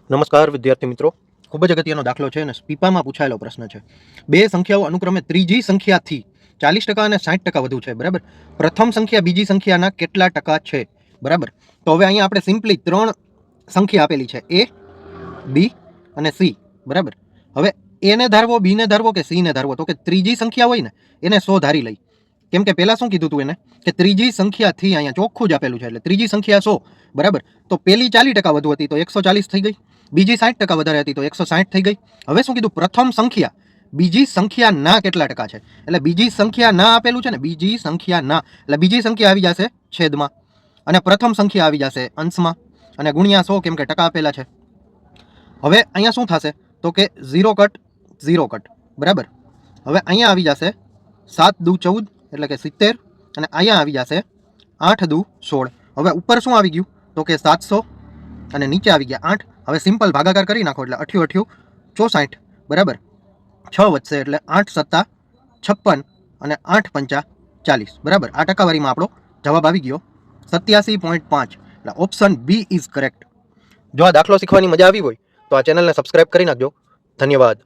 નમસ્કાર વિદ્યાર્થી મિત્રો, ખૂબ જ અગત્યનો દાખલો છે અને પીપામાં પૂછાયેલો પ્રશ્ન છે. બે સંખ્યાઓ અનુક્રમે ત્રીજી સંખ્યાથી 40% અને 60% વધુ છે. બરાબર. પ્રથમ સંખ્યા બીજી સંખ્યાના કેટલા ટકા છે? બરાબર. તો હવે અહીંયા આપણે સિમ્પલી ત્રણ સંખ્યા આપેલી છે, એ, બી અને સી. બરાબર. હવે એને ધારવો, બી ને ધારવો કે સી ને ધારવો? તો કે ત્રીજી સંખ્યા હોય ને એને 100 ધારી લઈ. કેમ કે પહેલા શું કીધું તું એને કે ત્રીજી સંખ્યાથી, અહીંયા ચોખ્ખું જ આપેલું છે એટલે ત્રીજી સંખ્યા 100. બરાબર. તો પેલી 40% વધુ હતી તો 140 થઈ ગઈ, બીજી 60% વધારે હતી તો 160 થઈ ગઈ. હવે શું કીધું? પ્રથમ સંખ્યા બીજી સંખ્યાના કેટલા ટકા છે? એટલે બીજી સંખ્યા ના આપેલું છે ને, બીજી સંખ્યા ના એટલે બીજી સંખ્યા આવી જશે છેદમાં અને પ્રથમ સંખ્યા આવી જશે અંશમાં અને ગુણ્યા 100 કેમ કે ટકા આપેલા છે. હવે અહીંયા શું થશે? તો કે 0 કટ 0 કટ. બરાબર. હવે અહીંયા આવી જશે 7 દુ 14 એટલે કે 70 અને અહીંયા આવી જશે 8 દુ 16. હવે ઉપર શું આવી ગયું? તો કે 700 અને નીચે આવી ગયા 8. હવે સિમ્પલ ભાગાકાર કરી નાખો એટલે 88 64. બરાબર. 6 વધશે એટલે 8 સત્તા 56 અને 8 પંચા 40. બરાબર. આ ટકાવારીમાં આપણો જવાબ આવી ગયો 87.5. એટલે ઓપ્શન બી ઇઝ કરેક્ટ. જો આ દાખલો શીખવાની મજા આવી હોય તો આ ચેનલને સબસ્ક્રાઇબ કરી નાખજો. ધન્યવાદ.